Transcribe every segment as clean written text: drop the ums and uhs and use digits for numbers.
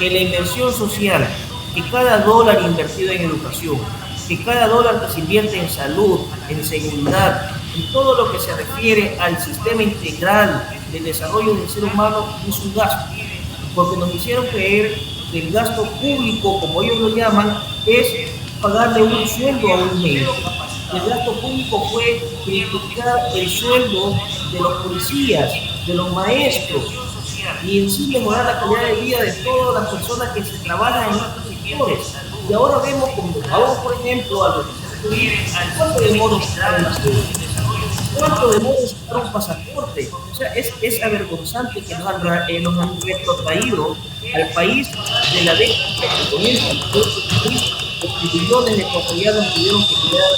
que la inversión social, que cada dólar invertido en educación, que cada dólar que se invierte en salud, en seguridad, en todo lo que se refiere al sistema integral del desarrollo del ser humano es un gasto, porque nos hicieron creer que el gasto público, como ellos lo llaman, es pagarle un sueldo a un médico. El gasto público fue triplicar el sueldo de los policías, de los maestros, y en sí mejorar la calidad de vida de todas las personas que se trabajan en estos sectores. Y ahora vemos, como vamos por ejemplo, a los ¿cuánto demora sacar un pasaporte? O sea, es avergonzante que nos han retrotraído al país de la década que comienza, porque millones de ecuatorianos tuvieron que quedar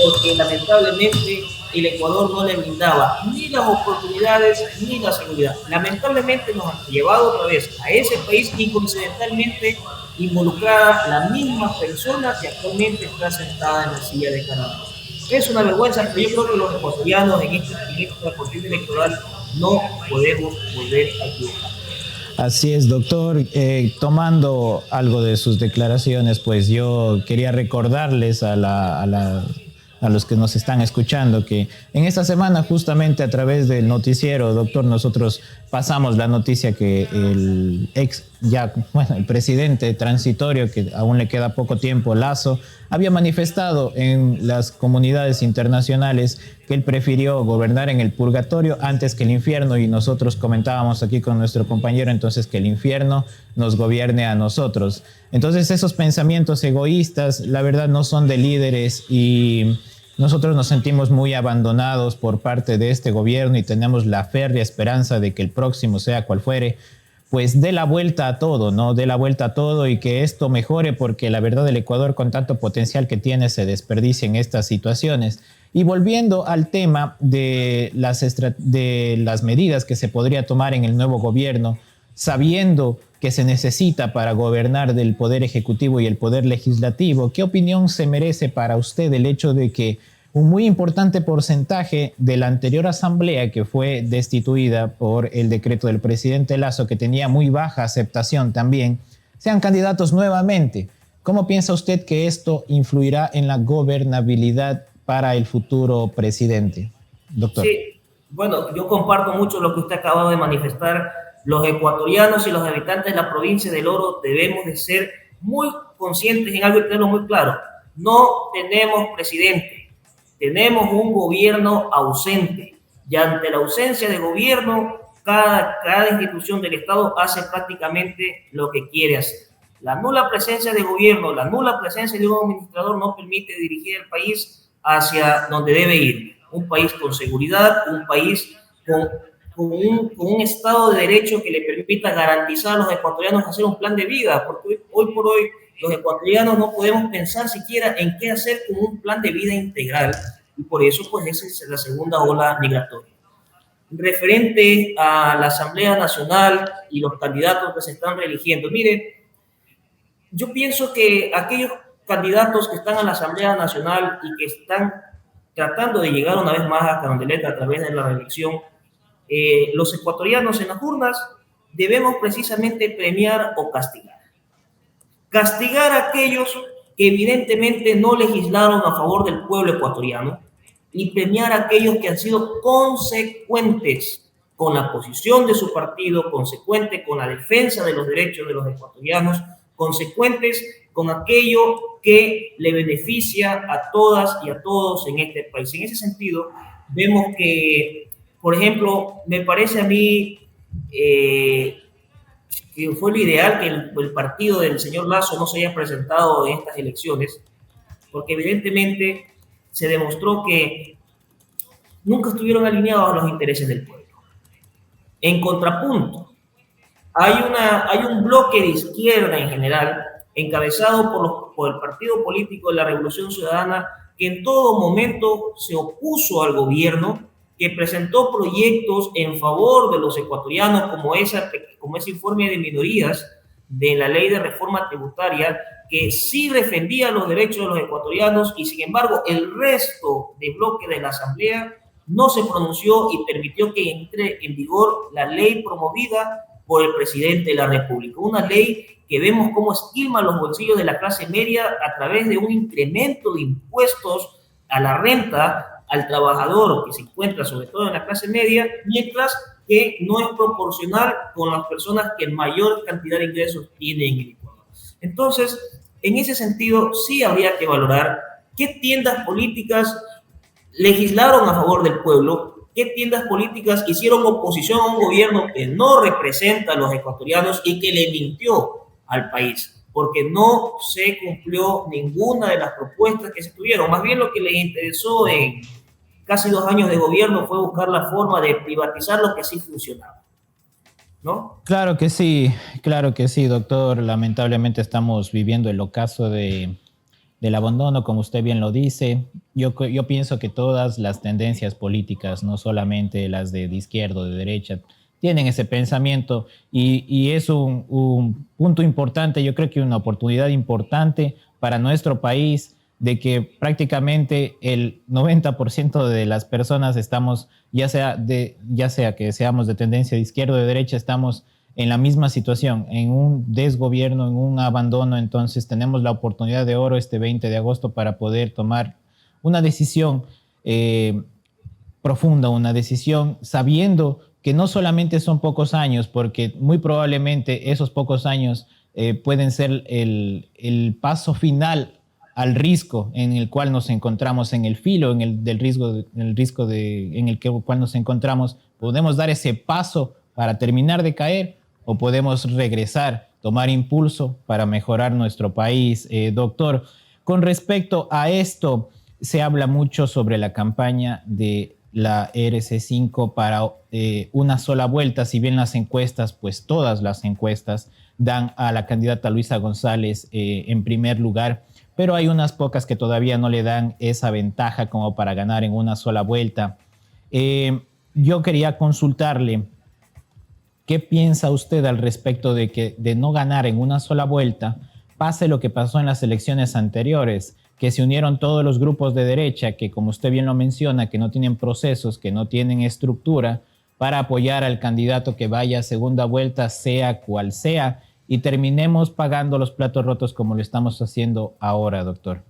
porque lamentablemente el Ecuador no le brindaba ni las oportunidades ni la seguridad. Lamentablemente nos han llevado otra vez a ese país y coincidentalmente involucrada la misma persona que actualmente está sentada en la silla de Canadá. Es una vergüenza, pero yo creo que los ecuatorianos en esta cortina electoral no podemos volver a equivocar. Así es, doctor. Tomando algo de sus declaraciones, pues yo quería recordarles a los que nos están escuchando que en esta semana, justamente a través del noticiero, doctor, nosotros pasamos la noticia que el el presidente transitorio, que aún le queda poco tiempo, Lasso, había manifestado en las comunidades internacionales que él prefirió gobernar en el purgatorio antes que el infierno, y nosotros comentábamos aquí con nuestro compañero entonces que el infierno nos gobierne a nosotros. Entonces esos pensamientos egoístas, la verdad, no son de líderes, y nosotros nos sentimos muy abandonados por parte de este gobierno y tenemos la férrea esperanza de que el próximo, sea cual fuere, pues dé la vuelta a todo, ¿no? Dé la vuelta a todo y que esto mejore, porque la verdad el Ecuador, con tanto potencial que tiene, se desperdicia en estas situaciones. Y volviendo al tema de las medidas que se podría tomar en el nuevo gobierno, sabiendo que se necesita para gobernar del Poder Ejecutivo y el Poder Legislativo, ¿qué opinión se merece para usted el hecho de que un muy importante porcentaje de la anterior asamblea, que fue destituida por el decreto del presidente Lasso, que tenía muy baja aceptación también, sean candidatos nuevamente? ¿Cómo piensa usted que esto influirá en la gobernabilidad para el futuro presidente, doctor? Sí, bueno, yo comparto mucho lo que usted acaba de manifestar. Los ecuatorianos y los habitantes de la provincia del Oro debemos de ser muy conscientes en algo y tenerlo muy claro. No tenemos presidente. Tenemos un gobierno ausente, y ante la ausencia de gobierno, cada institución del Estado hace prácticamente lo que quiere hacer. La nula presencia de gobierno, la nula presencia de un administrador no permite dirigir el país hacia donde debe ir. Un país con seguridad, un país con un Estado de Derecho que le permita garantizar a los ecuatorianos hacer un plan de vida, porque hoy por hoy los ecuatorianos no podemos pensar siquiera en qué hacer con un plan de vida integral, y por eso pues esa es la segunda ola migratoria. Referente a la Asamblea Nacional y los candidatos que se están reeligiendo, mire, yo pienso que aquellos candidatos que están a la Asamblea Nacional y que están tratando de llegar una vez más a Carondelet a través de la reelección, los ecuatorianos en las urnas debemos precisamente premiar o castigar. Castigar a aquellos que evidentemente no legislaron a favor del pueblo ecuatoriano, y premiar a aquellos que han sido consecuentes con la posición de su partido, consecuentes con la defensa de los derechos de los ecuatorianos, consecuentes con aquello que le beneficia a todas y a todos en este país. En ese sentido, vemos que, por ejemplo, me parece a mí que fue lo ideal que el partido del señor Lasso no se haya presentado en estas elecciones, porque evidentemente se demostró que nunca estuvieron alineados a los intereses del pueblo. En contrapunto, hay un bloque de izquierda en general, encabezado por el partido político de la Revolución Ciudadana, que en todo momento se opuso al gobierno, que presentó proyectos en favor de los ecuatorianos, como ese informe de minorías de la ley de reforma tributaria, que sí defendía los derechos de los ecuatorianos, y sin embargo el resto del bloque de la Asamblea no se pronunció y permitió que entre en vigor la ley promovida por el presidente de la República. Una ley que vemos cómo esquilma los bolsillos de la clase media a través de un incremento de impuestos a la renta al trabajador que se encuentra sobre todo en la clase media, mientras que no es proporcional con las personas que mayor cantidad de ingresos tienen en el Ecuador. Entonces, en ese sentido, sí habría que valorar qué tiendas políticas legislaron a favor del pueblo, qué tiendas políticas hicieron oposición a un gobierno que no representa a los ecuatorianos y que le mintió al país, porque no se cumplió ninguna de las propuestas que se tuvieron. Más bien lo que les interesó en casi 2 años de gobierno fue buscar la forma de privatizar lo que sí funcionaba, ¿no? Claro que sí, doctor. Lamentablemente estamos viviendo el ocaso del abandono, como usted bien lo dice. Yo pienso que todas las tendencias políticas, no solamente las de izquierda o de derecha, tienen ese pensamiento y es un punto importante, yo creo que una oportunidad importante para nuestro país de que prácticamente el 90% de las personas estamos, ya sea que seamos de tendencia de izquierda o de derecha, estamos en la misma situación, en un desgobierno, en un abandono. Entonces tenemos la oportunidad de oro este 20 de agosto para poder tomar una decisión profunda, una decisión sabiendo que no solamente son pocos años, porque muy probablemente esos pocos años pueden ser el paso final al riesgo en el cual nos encontramos, en el filo en el cual nos encontramos. Podemos dar ese paso para terminar de caer o podemos regresar, tomar impulso para mejorar nuestro país. Doctor, con respecto a esto, se habla mucho sobre la campaña de la RC5 para una sola vuelta, si bien las encuestas, pues todas las encuestas dan a la candidata Luisa González en primer lugar, pero hay unas pocas que todavía no le dan esa ventaja como para ganar en una sola vuelta. Yo quería consultarle, ¿qué piensa usted al respecto de no ganar en una sola vuelta, pase lo que pasó en las elecciones anteriores, que se unieron todos los grupos de derecha, que como usted bien lo menciona, que no tienen procesos, que no tienen estructura, para apoyar al candidato que vaya a segunda vuelta, sea cual sea, y terminemos pagando los platos rotos como lo estamos haciendo ahora, doctor?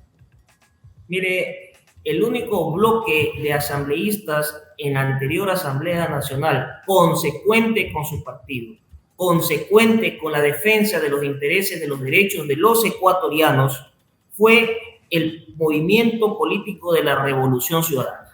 Mire, el único bloque de asambleístas en la anterior Asamblea Nacional, consecuente con su partido, consecuente con la defensa de los intereses de los derechos de los ecuatorianos, fue el movimiento político de la Revolución Ciudadana.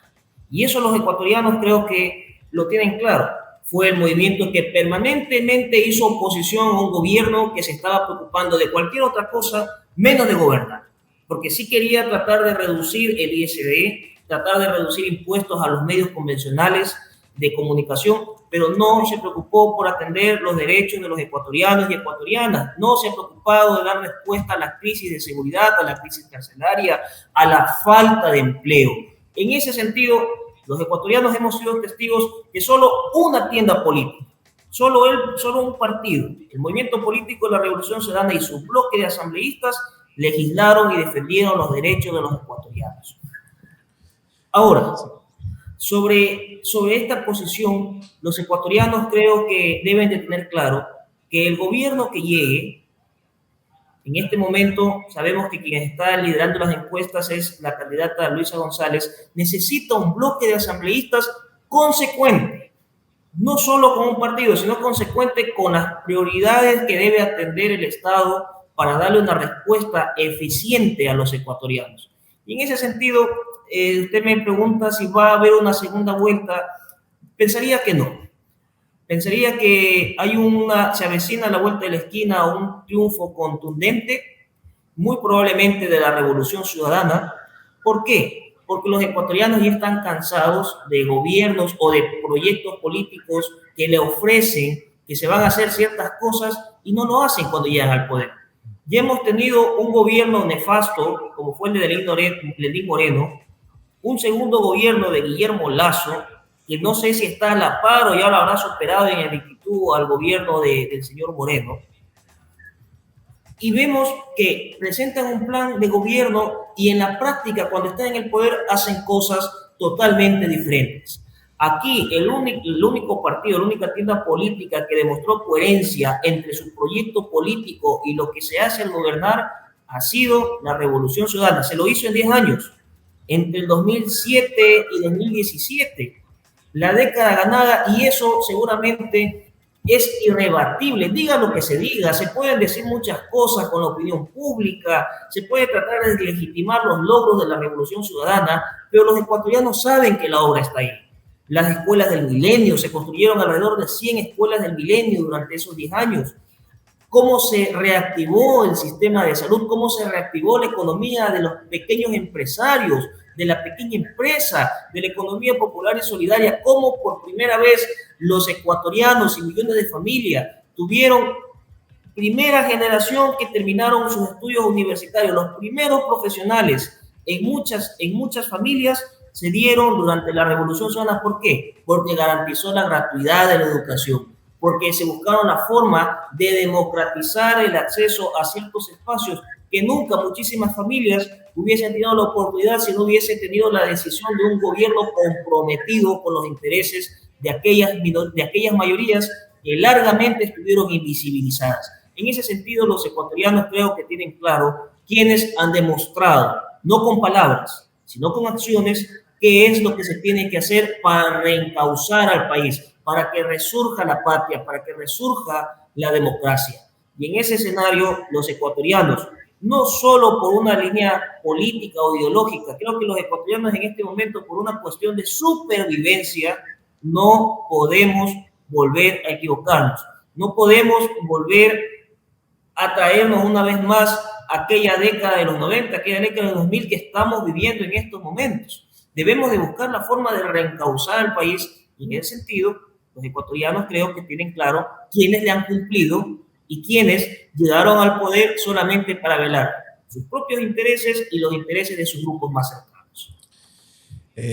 Y eso los ecuatorianos creo que lo tienen claro. Fue el movimiento que permanentemente hizo oposición a un gobierno que se estaba preocupando de cualquier otra cosa menos de gobernar. Porque sí quería tratar de reducir el ISD, tratar de reducir impuestos a los medios convencionales de comunicación, pero no se preocupó por atender los derechos de los ecuatorianos y ecuatorianas, no se ha preocupado de dar respuesta a la crisis de seguridad, a la crisis carcelaria, a la falta de empleo. En ese sentido, los ecuatorianos hemos sido testigos de solo una tienda política, solo un partido, el movimiento político de la Revolución Ciudadana y su bloque de asambleístas legislaron y defendieron los derechos de los ecuatorianos. Ahora, sobre esta posición, los ecuatorianos creo que deben de tener claro que el gobierno que llegue, en este momento sabemos que quien está liderando las encuestas es la candidata Luisa González, necesita un bloque de asambleístas consecuente, no solo con un partido, sino consecuente con las prioridades que debe atender el Estado para darle una respuesta eficiente a los ecuatorianos. Y en ese sentido, usted me pregunta si va a haber una segunda vuelta. Pensaría que no. Pensaría que se avecina a la vuelta de la esquina un triunfo contundente, muy probablemente de la Revolución Ciudadana. ¿Por qué? Porque los ecuatorianos ya están cansados de gobiernos o de proyectos políticos que le ofrecen que se van a hacer ciertas cosas y no lo hacen cuando llegan al poder. Ya hemos tenido un gobierno nefasto, como fue el de Lenín Moreno, un segundo gobierno de Guillermo Lasso, que no sé si está a la par o ya lo habrá superado en el actitud al gobierno del señor Moreno. Y vemos que presentan un plan de gobierno y en la práctica, cuando están en el poder, hacen cosas totalmente diferentes. Aquí el único partido, la única tienda política que demostró coherencia entre su proyecto político y lo que se hace al gobernar ha sido la Revolución Ciudadana. Se lo hizo en 10 años, entre el 2007 y 2017. La década ganada, y eso seguramente es irrebatible. Diga lo que se diga, se pueden decir muchas cosas con la opinión pública, se puede tratar de legitimar los logros de la Revolución Ciudadana, pero los ecuatorianos saben que la obra está ahí. Las escuelas del milenio, se construyeron alrededor de 100 escuelas del milenio durante esos 10 años. Cómo se reactivó el sistema de salud, cómo se reactivó la economía de los pequeños empresarios, de la pequeña empresa, de la economía popular y solidaria, cómo por primera vez los ecuatorianos y millones de familias tuvieron primera generación que terminaron sus estudios universitarios, los primeros profesionales en muchas familias se dieron durante la Revolución Ciudadana. ¿Por qué? Porque garantizó la gratuidad de la educación, porque se buscaron la forma de democratizar el acceso a ciertos espacios que nunca muchísimas familias hubiesen tenido la oportunidad si no hubiesen tenido la decisión de un gobierno comprometido con los intereses de aquellas mayorías que largamente estuvieron invisibilizadas. En ese sentido, los ecuatorianos creo que tienen claro quienes han demostrado, no con palabras, sino con acciones, qué es lo que se tiene que hacer para reencauzar al país, para que resurja la patria, para que resurja la democracia. Y en ese escenario, los ecuatorianos, no solo por una línea política o ideológica, creo que los ecuatorianos en este momento, por una cuestión de supervivencia, no podemos volver a equivocarnos, no podemos volver a traernos una vez más aquella década de los 90, aquella década de los 2000 que estamos viviendo en estos momentos. Debemos de buscar la forma de reencauzar al país, y en ese sentido, los ecuatorianos creo que tienen claro quiénes le han cumplido y quiénes llegaron al poder solamente para velar sus propios intereses y los intereses de sus grupos más cercanos.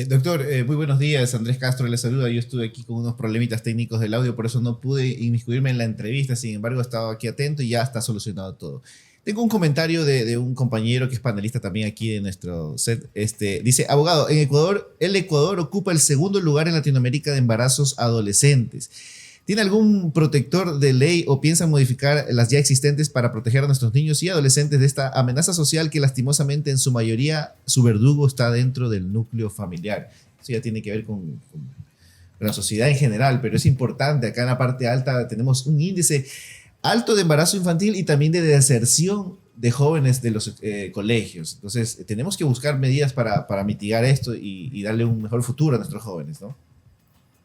Doctor, muy buenos días. Andrés Castro le saluda. Yo estuve aquí con unos problemitas técnicos del audio, por eso no pude inmiscuirme en la entrevista. Sin embargo, he estado aquí atento y ya está solucionado todo. Tengo un comentario de un compañero que es panelista también aquí en nuestro set. Dice, abogado, en Ecuador, el Ecuador ocupa el segundo lugar en Latinoamérica de embarazos adolescentes. ¿Tiene algún protector de ley o piensa modificar las ya existentes para proteger a nuestros niños y adolescentes de esta amenaza social que lastimosamente en su mayoría su verdugo está dentro del núcleo familiar? Eso ya tiene que ver con la sociedad en general, pero es importante. Acá en la parte alta tenemos un índice alto de embarazo infantil y también de deserción de jóvenes de los colegios. Entonces tenemos que buscar medidas para mitigar esto y darle un mejor futuro a nuestros jóvenes, ¿no?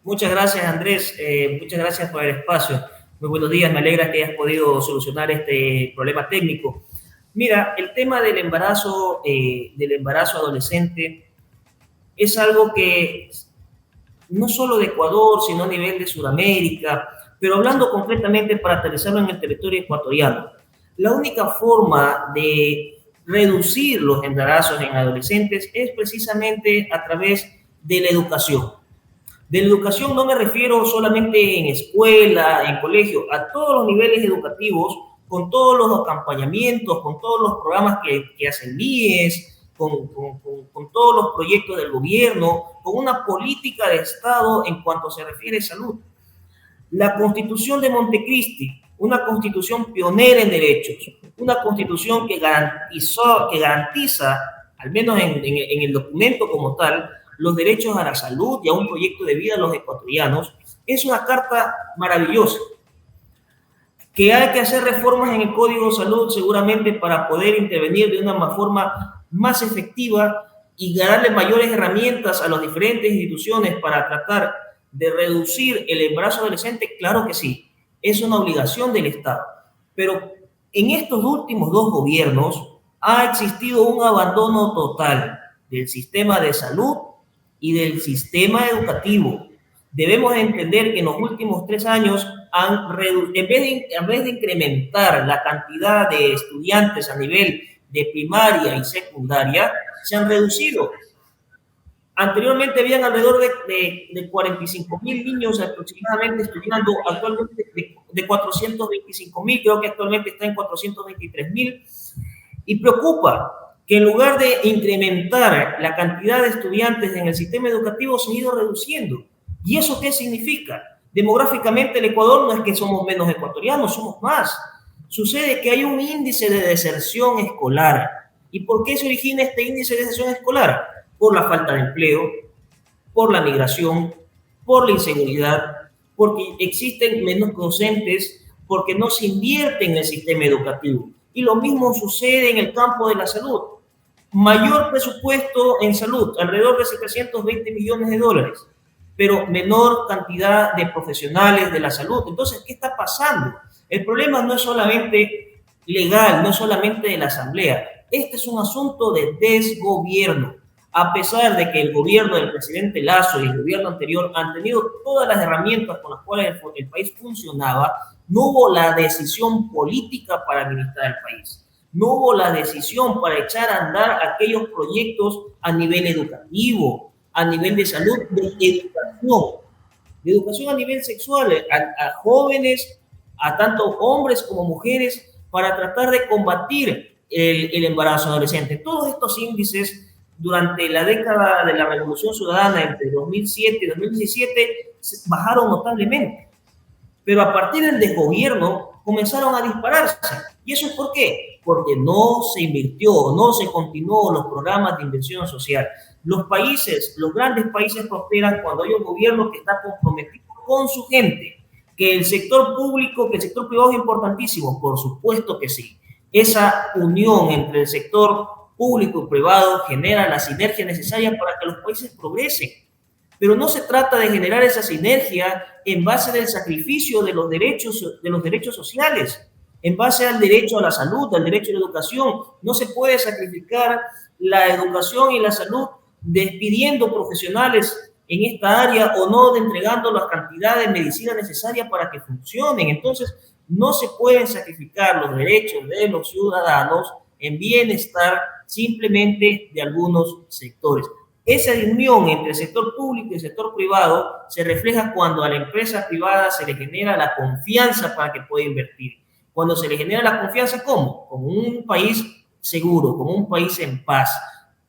Muchas gracias, Andrés. Muchas gracias por el espacio. Muy buenos días. Me alegra que hayas podido solucionar este problema técnico. Mira, el tema del embarazo adolescente es algo que no solo de Ecuador, sino a nivel de Sudamérica, pero hablando concretamente para aterrizarlo en el territorio ecuatoriano, la única forma de reducir los embarazos en adolescentes es precisamente a través de la educación. De la educación no me refiero solamente en escuela, en colegio, a todos los niveles educativos, con todos los acompañamientos, con todos los programas que hacen MIES, con todos los proyectos del gobierno, con una política de Estado en cuanto se refiere a salud. La Constitución de Montecristi, una constitución pionera en derechos, una constitución que garantiza, al menos en el documento como tal, los derechos a la salud y a un proyecto de vida a los ecuatorianos, es una carta maravillosa. Que hay que hacer reformas en el Código de Salud seguramente para poder intervenir de una forma más efectiva y darle mayores herramientas a las diferentes instituciones para tratar de reducir el embarazo adolescente, claro que sí, es una obligación del Estado. Pero en estos últimos dos gobiernos ha existido un abandono total del sistema de salud y del sistema educativo. Debemos entender que en los últimos 3 años en vez de incrementar la cantidad de estudiantes a nivel de primaria y secundaria, se han reducido. Anteriormente habían alrededor de 45,000 niños aproximadamente estudiando, actualmente de 425,000, creo que actualmente está en 423,000, y preocupa que en lugar de incrementar la cantidad de estudiantes en el sistema educativo se ha ido reduciendo. ¿Y eso qué significa? Demográficamente el Ecuador no es que somos menos ecuatorianos, somos más. Sucede que hay un índice de deserción escolar. ¿Y por qué se origina este índice de deserción escolar? Por la falta de empleo, por la migración, por la inseguridad, porque existen menos docentes, porque no se invierte en el sistema educativo. Y lo mismo sucede en el campo de la salud. Mayor presupuesto en salud, alrededor de 720 millones de dólares, pero menor cantidad de profesionales de la salud. Entonces, ¿qué está pasando? El problema no es solamente legal, no es solamente de la Asamblea. Este es un asunto de desgobierno. A pesar de que el gobierno del presidente Lasso y el gobierno anterior han tenido todas las herramientas con las cuales el país funcionaba, no hubo la decisión política para administrar el país. No hubo la decisión para echar a andar aquellos proyectos a nivel educativo, a nivel de salud, de educación a nivel sexual, a jóvenes, a tanto hombres como mujeres, para tratar de combatir el embarazo adolescente. Todos estos índices durante la década de la Revolución Ciudadana, entre 2007 y 2017, bajaron notablemente. Pero a partir del desgobierno comenzaron a dispararse. ¿Y eso es por qué? Porque no se invirtió, no se continuó los programas de inversión social. Los países, los grandes países prosperan cuando hay un gobierno que está comprometido con su gente. Que el sector público, que el sector privado es importantísimo, por supuesto que sí. Esa unión entre el sector público y privado genera la sinergia necesaria para que los países progresen. Pero no se trata de generar esa sinergia en base del sacrificio de los derechos sociales, en base al derecho a la salud, al derecho a la educación. No se puede sacrificar la educación y la salud despidiendo profesionales en esta área o no entregando la cantidad de medicina necesaria para que funcionen. Entonces, no se pueden sacrificar los derechos de los ciudadanos en bienestar simplemente de algunos sectores. Esa unión entre el sector público y el sector privado se refleja cuando a la empresa privada se le genera la confianza para que pueda invertir. Cuando se le genera la confianza, ¿cómo? Como un país seguro, como un país en paz.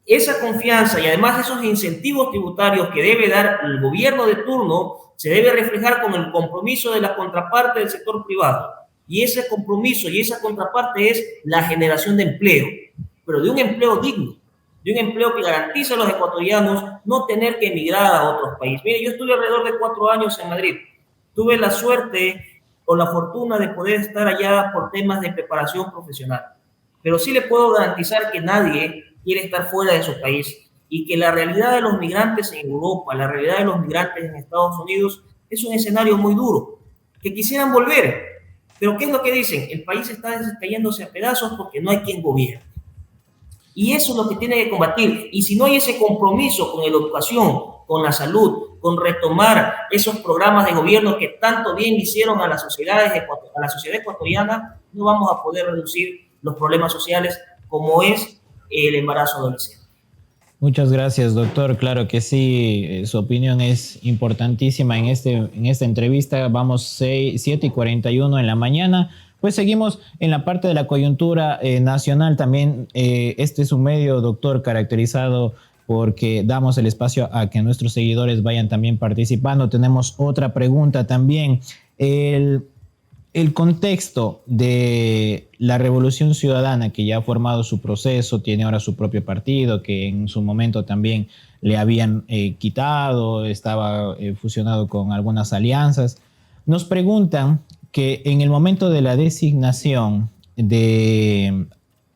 Esa confianza y además esos incentivos tributarios que debe dar el gobierno de turno se debe reflejar con el compromiso de la contraparte del sector privado. Y ese compromiso y esa contraparte es la generación de empleo, pero de un empleo digno, de un empleo que garantice a los ecuatorianos no tener que emigrar a otros países. Mire, yo estuve alrededor de 4 años en Madrid. Tuve la suerte o la fortuna de poder estar allá por temas de preparación profesional. Pero sí le puedo garantizar que nadie quiere estar fuera de su país y que la realidad de los migrantes en Europa, la realidad de los migrantes en Estados Unidos es un escenario muy duro, que quisieran volver. Pero ¿qué es lo que dicen? El país está cayéndose a pedazos porque no hay quien gobierne. Y eso es lo que tiene que combatir. Y si no hay ese compromiso con la educación, con la salud, con retomar esos programas de gobierno que tanto bien hicieron a la sociedad ecuatoriana, no vamos a poder reducir los problemas sociales como es el embarazo adolescente. Muchas gracias, doctor. Claro que sí, su opinión es importantísima en esta entrevista. Vamos 7:41 en la mañana. Pues seguimos en la parte de la coyuntura nacional también. Este es un medio, doctor, caracterizado porque damos el espacio a que nuestros seguidores vayan también participando. Tenemos otra pregunta también. El contexto de la Revolución Ciudadana, que ya ha formado su proceso, tiene ahora su propio partido, que en su momento también le habían quitado, estaba fusionado con algunas alianzas. Nos preguntan que en el momento de la designación de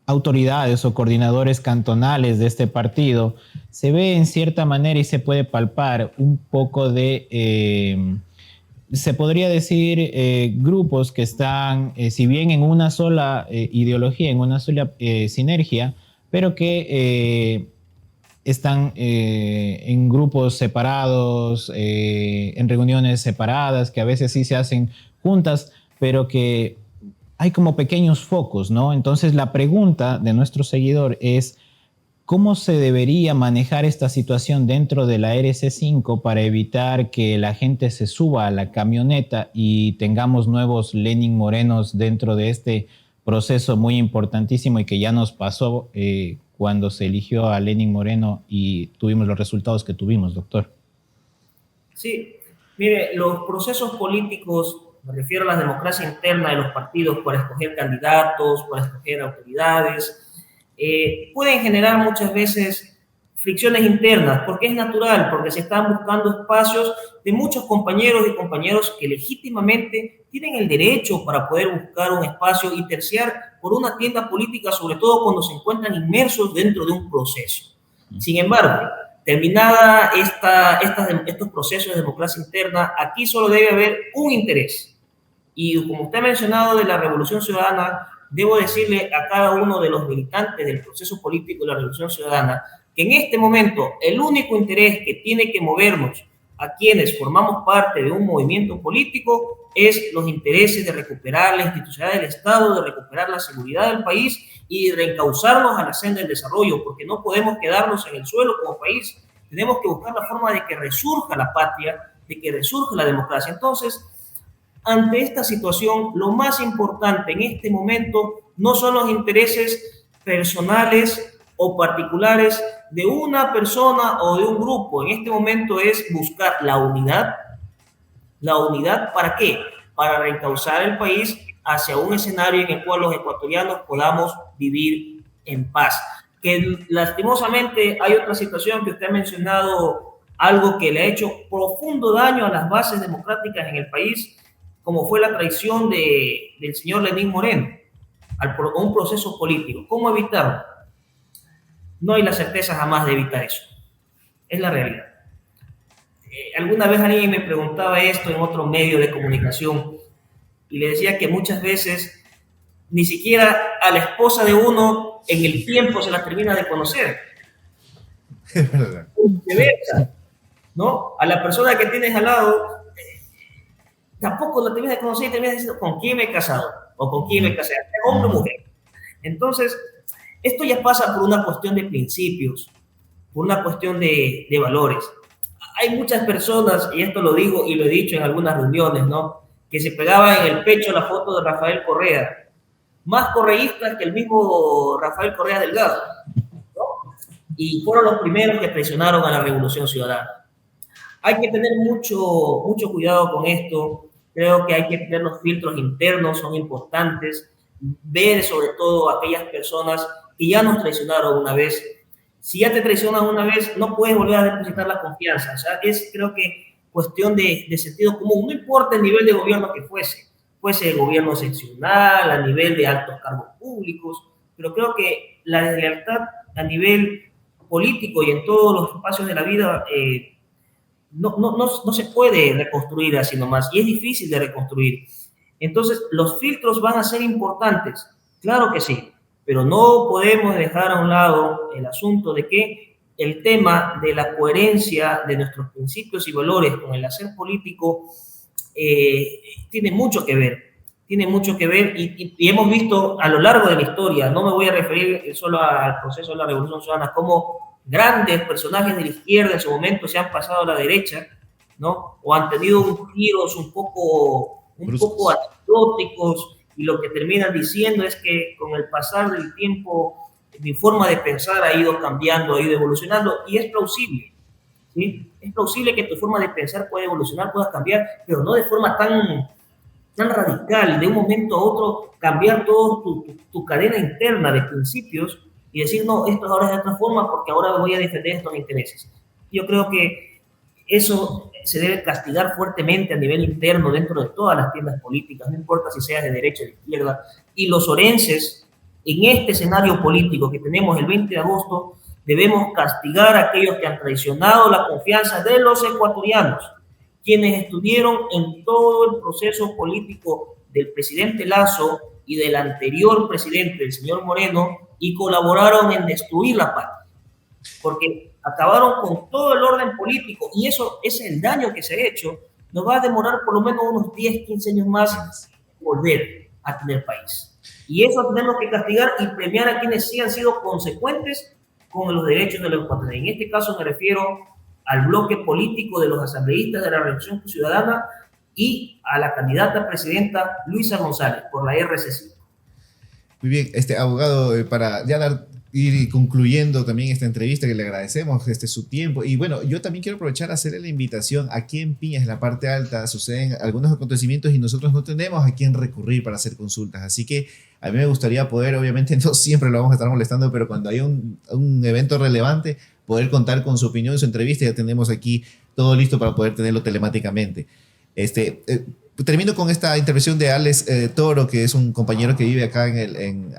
autoridades o coordinadores cantonales de este partido, se ve en cierta manera y se puede palpar un poco de... se podría decir grupos que están, si bien en una sola ideología, en una sola sinergia, pero que están en grupos separados, en reuniones separadas, que a veces sí se hacen juntas, pero que hay como pequeños focos, ¿no? Entonces la pregunta de nuestro seguidor es: ¿cómo se debería manejar esta situación dentro de la RC5 para evitar que la gente se suba a la camioneta y tengamos nuevos Lenin Morenos dentro de este proceso muy importantísimo y que ya nos pasó cuando se eligió a Lenin Moreno y tuvimos los resultados que tuvimos, doctor? Sí, Mire, los procesos políticos, me refiero a la democracia interna de los partidos para escoger candidatos, para escoger autoridades, pueden generar muchas veces fricciones internas, porque es natural, porque se están buscando espacios de muchos compañeros y compañeros que legítimamente tienen el derecho para poder buscar un espacio y terciar por una tienda política, sobre todo cuando se encuentran inmersos dentro de un proceso. Sin embargo, terminada estos procesos de democracia interna, aquí solo debe haber un interés. Y como usted ha mencionado de la Revolución Ciudadana, debo decirle a cada uno de los militantes del proceso político de la Revolución Ciudadana que en este momento el único interés que tiene que movernos a quienes formamos parte de un movimiento político es los intereses de recuperar la institucionalidad del Estado, de recuperar la seguridad del país y de reencauzarnos a la senda del desarrollo, porque no podemos quedarnos en el suelo como país. Tenemos que buscar la forma de que resurja la patria, de que resurja la democracia. Entonces, ante esta situación, lo más importante en este momento no son los intereses personales o particulares de una persona o de un grupo. En este momento es buscar la unidad. ¿La unidad para qué? Para reencauzar el país hacia un escenario en el cual los ecuatorianos podamos vivir en paz. Que lastimosamente hay otra situación que usted ha mencionado, algo que le ha hecho profundo daño a las bases democráticas en el país, como fue la traición del señor Lenín Moreno a un proceso político. ¿Cómo evitarlo? No hay la certeza jamás de evitar eso. Es la realidad. Alguna vez alguien me preguntaba esto en otro medio de comunicación y le decía que muchas veces ni siquiera a la esposa de uno en el tiempo se la termina de conocer. Es verdad. Viceversa, ¿no? A la persona que tienes al lado tampoco la terminas de conocer y terminas diciendo con quién me he casado o con quién me casé, hombre o mujer. Entonces, esto ya pasa por una cuestión de principios, por una cuestión de valores. Hay muchas personas, y esto lo digo y lo he dicho en algunas reuniones, ¿no?, que se pegaban en el pecho la foto de Rafael Correa, más correístas que el mismo Rafael Correa Delgado, ¿no? Y fueron los primeros que traicionaron a la Revolución Ciudadana. Hay que tener mucho cuidado con esto. Creo que hay que tener los filtros internos, son importantes. Ver sobre todo a aquellas personas que ya nos traicionaron una vez. Si ya te traicionan una vez, no puedes volver a depositar la confianza. O sea, es creo que cuestión de sentido común. No importa el nivel de gobierno que fuese el gobierno seccional, a nivel de altos cargos públicos, pero creo que la deslealtad a nivel político y en todos los espacios de la vida no se puede reconstruir así nomás, y es difícil de reconstruir. Entonces, los filtros van a ser importantes, claro que sí, pero no podemos dejar a un lado el asunto de que el tema de la coherencia de nuestros principios y valores con el hacer político tiene mucho que ver, y hemos visto a lo largo de la historia, no me voy a referir solo al proceso de la Revolución Ciudadana, como grandes personajes de la izquierda en su momento se han pasado a la derecha, ¿no? O han tenido giros un poco anecdóticos, y lo que terminan diciendo es que con el pasar del tiempo mi forma de pensar ha ido cambiando, ha ido evolucionando, y es plausible, ¿sí? Es plausible que tu forma de pensar pueda evolucionar, pueda cambiar, pero no de forma tan radical, de un momento a otro cambiar toda tu cadena interna de principios y decir, no, esto ahora es de otra forma porque ahora voy a defender estos intereses. Yo creo que eso se debe castigar fuertemente a nivel interno dentro de todas las tiendas políticas, no importa si seas de derecha o de izquierda. Y los orenses, en este escenario político que tenemos el 20 de agosto, debemos castigar a aquellos que han traicionado la confianza de los ecuatorianos, quienes estuvieron en todo el proceso político del presidente Lasso y del anterior presidente, el señor Moreno, y colaboraron en destruir la patria, porque acabaron con todo el orden político, y eso es el daño que se ha hecho. Nos va a demorar por lo menos unos 10, 15 años más volver a tener país. Y eso tenemos que castigar y premiar a quienes sí han sido consecuentes con los derechos de los ecuatorianos. En este caso me refiero al bloque político de los asambleístas de la Revolución Ciudadana y a la candidata presidenta Luisa González por la RC5. Muy bien, abogado, para ya dar ir concluyendo también esta entrevista, que le agradecemos su tiempo. Y bueno, yo también quiero aprovechar a hacerle la invitación. Aquí en Piñas, en la parte alta, suceden algunos acontecimientos y nosotros no tenemos a quién recurrir para hacer consultas. Así que a mí me gustaría poder, obviamente no siempre lo vamos a estar molestando, pero cuando hay un evento relevante, poder contar con su opinión, su entrevista. Ya tenemos aquí todo listo para poder tenerlo telemáticamente. Termino con esta intervención de Alex Toro, que es un compañero que vive acá en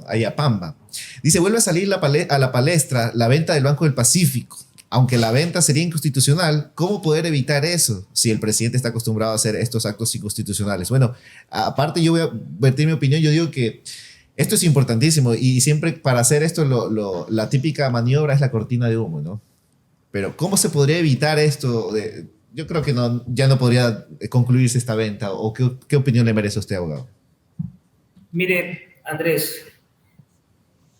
Ayapamba. Dice, vuelve a salir a la palestra la venta del Banco del Pacífico. Aunque la venta sería inconstitucional, ¿cómo poder evitar eso si el presidente está acostumbrado a hacer estos actos inconstitucionales? Bueno, aparte yo voy a vertir mi opinión. Yo digo que esto es importantísimo y siempre para hacer esto la típica maniobra es la cortina de humo, ¿no? Pero ¿cómo se podría evitar esto? Yo creo que ya no podría concluirse esta venta. ¿O qué opinión le merece a usted, abogado? Mire, Andrés,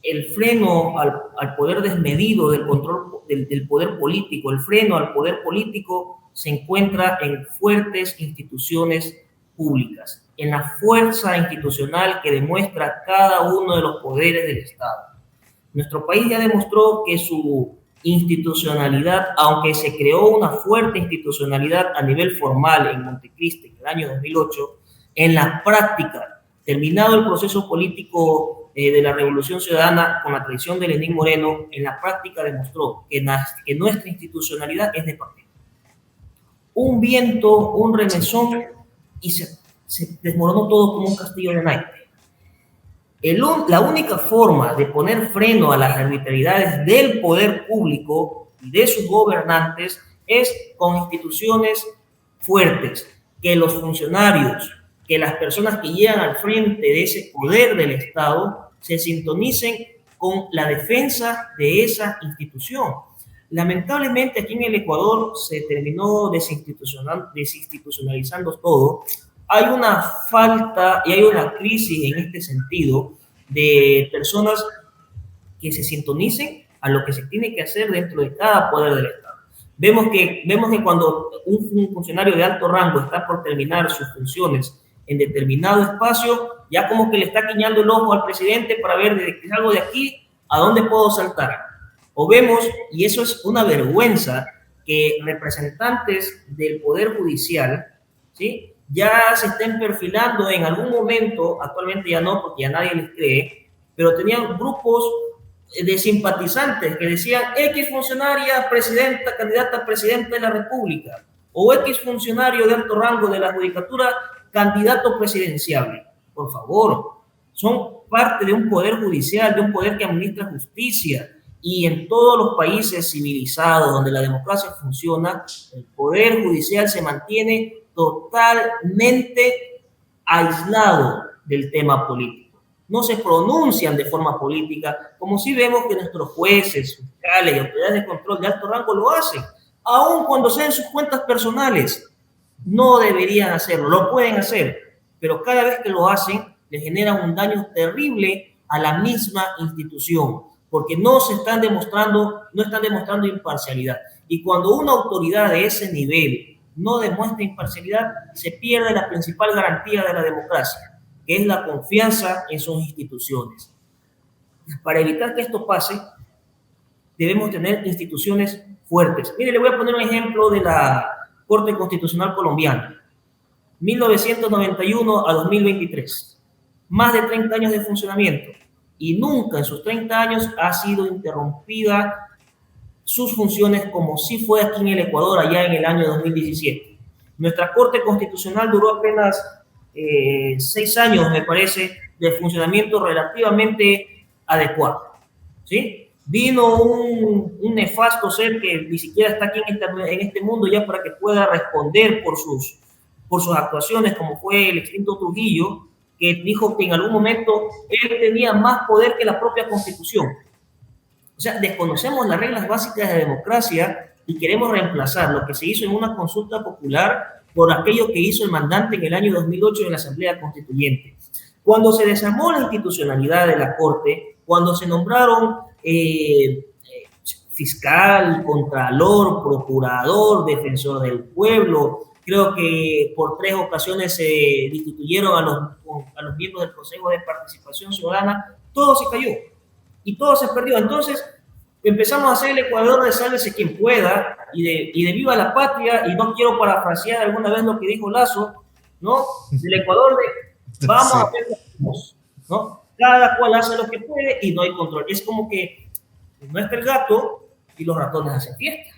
el freno al poder desmedido del control del poder político, el freno al poder político se encuentra en fuertes instituciones públicas, en la fuerza institucional que demuestra cada uno de los poderes del Estado. Nuestro país ya demostró que su institucionalidad, aunque se creó una fuerte institucionalidad a nivel formal en Montecristi en el año 2008, en la práctica, terminado el proceso político de la Revolución Ciudadana con la traición de Lenín Moreno, en la práctica demostró que nuestra institucionalidad es de papel. Un viento, un remesón y se desmoronó todo como un castillo de naipes. La única forma de poner freno a las arbitrariedades del poder público y de sus gobernantes es con instituciones fuertes, que los funcionarios, que las personas que llegan al frente de ese poder del Estado se sintonicen con la defensa de esa institución. Lamentablemente aquí en el Ecuador se terminó desinstitucionalizando todo. Hay una falta y hay una crisis en este sentido de personas que se sintonicen a lo que se tiene que hacer dentro de cada poder del Estado. Vemos que cuando un funcionario de alto rango está por terminar sus funciones en determinado espacio, ya como que le está guiñando el ojo al presidente para ver desde que salgo de aquí, a dónde puedo saltar. O vemos, y eso es una vergüenza, que representantes del Poder Judicial, ¿sí?, ya se estén perfilando en algún momento, actualmente ya no, porque ya nadie les cree, pero tenían grupos de simpatizantes que decían X funcionaria, presidenta, candidata a presidenta de la República, o X funcionario de alto rango de la judicatura, candidato presidenciable. Por favor, son parte de un poder judicial, de un poder que administra justicia, y en todos los países civilizados donde la democracia funciona, el poder judicial se mantiene totalmente aislado del tema político. No se pronuncian de forma política, como si vemos que nuestros jueces, fiscales y autoridades de control de alto rango lo hacen, aun cuando sean sus cuentas personales. No deberían hacerlo, lo pueden hacer, pero cada vez que lo hacen, les generan un daño terrible a la misma institución, porque no están demostrando imparcialidad. Y cuando una autoridad de ese nivel no demuestra imparcialidad, se pierde la principal garantía de la democracia, que es la confianza en sus instituciones. Para evitar que esto pase, debemos tener instituciones fuertes. Mire, le voy a poner un ejemplo de la Corte Constitucional Colombiana, 1991 a 2023, más de 30 años de funcionamiento, y nunca en sus 30 años ha sido interrumpida sus funciones como si fue aquí en el Ecuador allá en el año 2017. Nuestra Corte Constitucional duró apenas 6 años, me parece, de funcionamiento relativamente adecuado, ¿sí? Vino un nefasto ser que ni siquiera está aquí en este mundo ya para que pueda responder por sus actuaciones, como fue el extinto Trujillo, que dijo que en algún momento él tenía más poder que la propia Constitución. O sea, desconocemos las reglas básicas de democracia y queremos reemplazar lo que se hizo en una consulta popular por aquello que hizo el mandante en el año 2008 en la Asamblea Constituyente. Cuando se desarmó la institucionalidad de la Corte, cuando se nombraron fiscal, contralor, procurador, defensor del pueblo, creo que por 3 ocasiones se destituyeron a los miembros del Consejo de Participación Ciudadana, todo se cayó. y todo se perdió. Entonces empezamos a hacer el Ecuador de sálvese quien pueda y de viva la patria, y no quiero parafrasear alguna vez lo que dijo Lazo, ¿no? Del Ecuador de vamos Sí. a ver lo que hacemos, ¿no? Cada cual hace lo que puede y no hay control. Es como que no está el gato y los ratones hacen fiesta.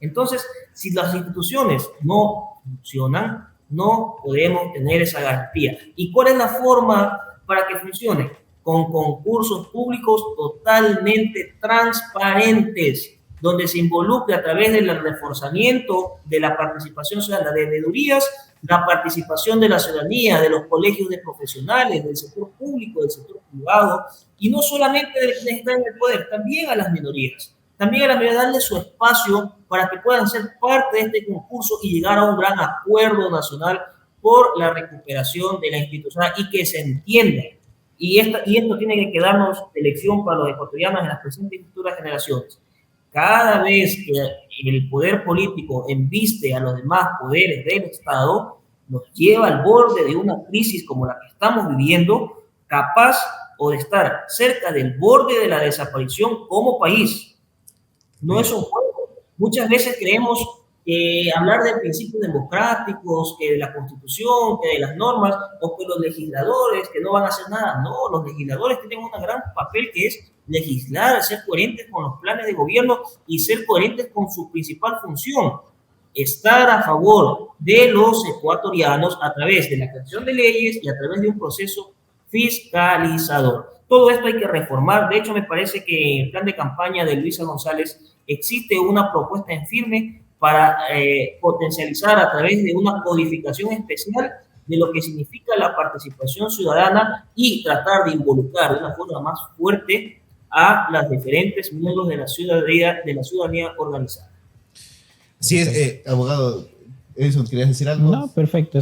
Entonces, si las instituciones no funcionan, no podemos tener esa garantía. ¿Y cuál es la forma para que funcione? Con concursos públicos totalmente transparentes, donde se involucre a través del reforzamiento de la participación ciudadana, de veedurías, la participación de la ciudadanía, de los colegios de profesionales, del sector público, del sector privado, y no solamente de quienes están en el poder, también a las minorías. También a la minoría darle su espacio para que puedan ser parte de este concurso y llegar a un gran acuerdo nacional por la recuperación de la institucionalidad y que se entienda. Y esto tiene que quedarnos de lección para los ecuatorianos en las presentes y futuras generaciones. Cada vez que el poder político embiste a los demás poderes del Estado, nos lleva al borde de una crisis como la que estamos viviendo, capaz o de estar cerca del borde de la desaparición como país. No es un juego. Muchas veces creemos que hablar de principios democráticos, que de la Constitución, que de las normas, o que los legisladores que no van a hacer nada. No, los legisladores tienen un gran papel que es legislar, ser coherentes con los planes de gobierno y ser coherentes con su principal función, estar a favor de los ecuatorianos a través de la creación de leyes y a través de un proceso fiscalizador. Todo esto hay que reformar. De hecho, me parece que en el plan de campaña de Luisa González existe una propuesta en firme para potencializar a través de una codificación especial de lo que significa la participación ciudadana y tratar de involucrar de una forma más fuerte a los diferentes miembros de la ciudadanía organizada. Sí, abogado Edison, ¿querías decir algo? No, perfecto,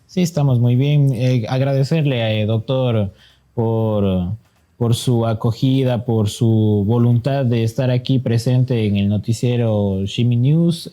sí, estamos muy bien. Agradecerle, doctor, por su acogida, por su voluntad de estar aquí presente en el noticiero Shimi News.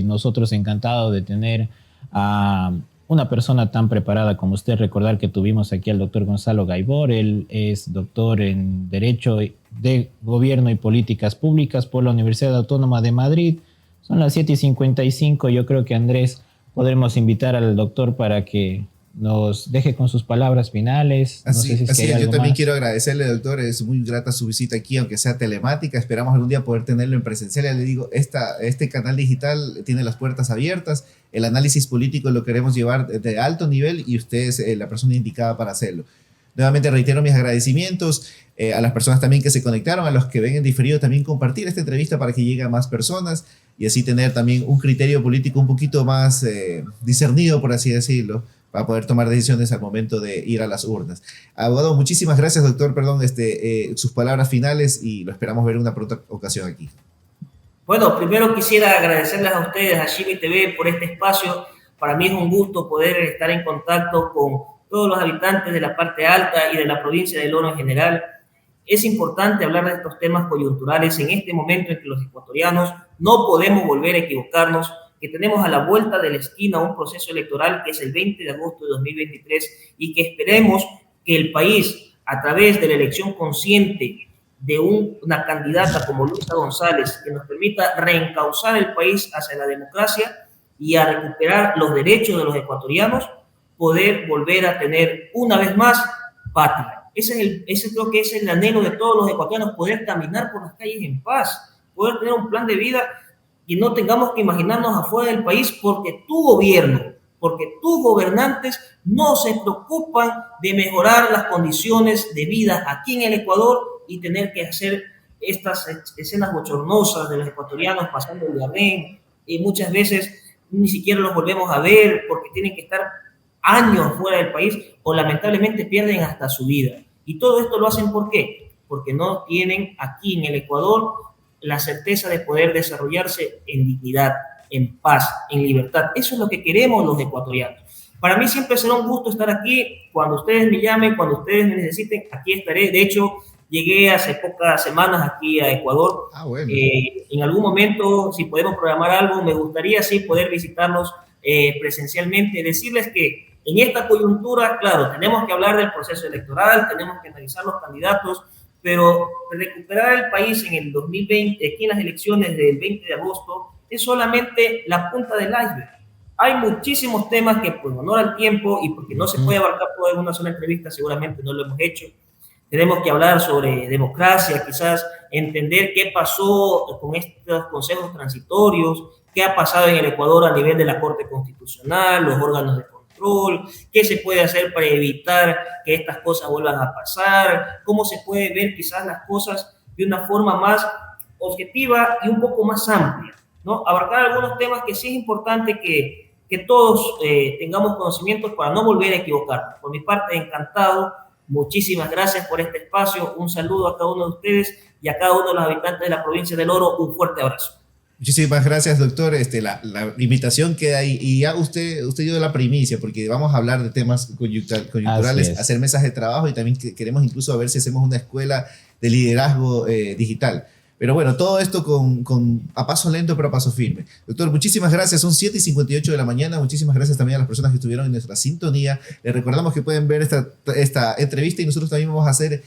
Nosotros encantados de tener a una persona tan preparada como usted. Recordar que tuvimos aquí al doctor Gonzalo Gaibor. Él es doctor en Derecho de Gobierno y Políticas Públicas por la Universidad Autónoma de Madrid. Son las 7:55. Yo creo que Andrés podremos invitar al doctor para que nos deje con sus palabras finales. Así, no sé si yo también quiero agradecerle, doctor, es muy grata su visita aquí, aunque sea telemática. Esperamos algún día poder tenerlo en presencial. Ya le digo, este canal digital tiene las puertas abiertas. El análisis político lo queremos llevar de alto nivel y usted es la persona indicada para hacerlo. Nuevamente reitero mis agradecimientos a las personas también que se conectaron, a los que ven en diferido también compartir esta entrevista para que llegue a más personas y así tener también un criterio político un poquito más discernido, por así decirlo, para poder tomar decisiones al momento de ir a las urnas. Abogado, muchísimas gracias, doctor. Perdón, sus palabras finales y lo esperamos ver en una pronta ocasión aquí. Bueno, primero quisiera agradecerles a ustedes, a Shimi TV, por este espacio. Para mí es un gusto poder estar en contacto con todos los habitantes de la parte alta y de la provincia del Oro en general. Es importante hablar de estos temas coyunturales en este momento en que los ecuatorianos no podemos volver a equivocarnos, que tenemos a la vuelta de la esquina un proceso electoral que es el 20 de agosto de 2023 y que esperemos que el país, a través de la elección consciente de una candidata como Luisa González, que nos permita reencauzar el país hacia la democracia y a recuperar los derechos de los ecuatorianos, poder volver a tener una vez más patria. Ese creo que es el anhelo de todos los ecuatorianos, poder caminar por las calles en paz, poder tener un plan de vida y no tengamos que imaginarnos afuera del país porque tu gobierno, porque tus gobernantes no se preocupan de mejorar las condiciones de vida aquí en el Ecuador y tener que hacer estas escenas bochornosas de los ecuatorianos pasando el diarrea y muchas veces ni siquiera los volvemos a ver porque tienen que estar años fuera del país o lamentablemente pierden hasta su vida. Y todo esto lo hacen ¿por qué? Porque no tienen aquí en el Ecuador la certeza de poder desarrollarse en dignidad, en paz, en libertad. Eso es lo que queremos los ecuatorianos. Para mí siempre será un gusto estar aquí. Cuando ustedes me llamen, cuando ustedes me necesiten, aquí estaré. De hecho, llegué hace pocas semanas aquí a Ecuador. Bueno. En algún momento, si podemos programar algo, me gustaría sí poder visitarlos presencialmente. Decirles que en esta coyuntura, claro, tenemos que hablar del proceso electoral, tenemos que analizar los candidatos, pero recuperar el país en el 2020, aquí en las elecciones del 20 de agosto, es solamente la punta del iceberg. Hay muchísimos temas que, por honor al tiempo y porque no se puede abarcar todo en una sola entrevista, seguramente no lo hemos hecho. Tenemos que hablar sobre democracia, quizás entender qué pasó con estos consejos transitorios, qué ha pasado en el Ecuador a nivel de la Corte Constitucional, los órganos de control, qué se puede hacer para evitar que estas cosas vuelvan a pasar, cómo se puede ver quizás las cosas de una forma más objetiva y un poco más amplia, ¿no? Abarcar algunos temas que sí es importante que todos tengamos conocimientos para no volver a equivocarnos. Por mi parte, encantado. Muchísimas gracias por este espacio. Un saludo a cada uno de ustedes y a cada uno de los habitantes de la provincia del Oro. Un fuerte abrazo. Muchísimas gracias, doctor. La invitación queda ahí. Y ya usted dio la primicia, porque vamos a hablar de temas coyunturales, hacer mesas de trabajo y también queremos incluso ver si hacemos una escuela de liderazgo digital. Pero bueno, todo esto a paso lento, pero a paso firme. Doctor, muchísimas gracias. Son 7:58 de la mañana. Muchísimas gracias también a las personas que estuvieron en nuestra sintonía. Les recordamos que pueden ver esta entrevista y nosotros también vamos a hacer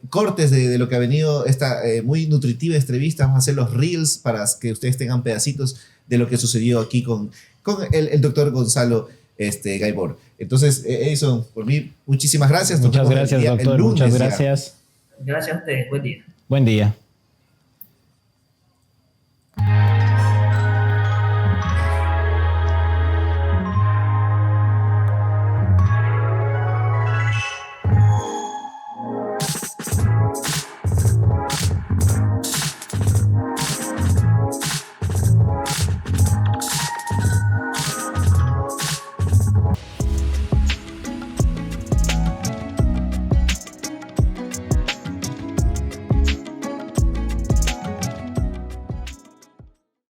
cortes de lo que ha venido esta muy nutritiva entrevista. Vamos a hacer los reels para que ustedes tengan pedacitos de lo que sucedió aquí con el doctor Gonzalo Gaibor. Entonces, Edison, por mí, muchísimas gracias. Muchas gracias, doctor. Muchas gracias. Gracias a ustedes. Buen día. Buen día.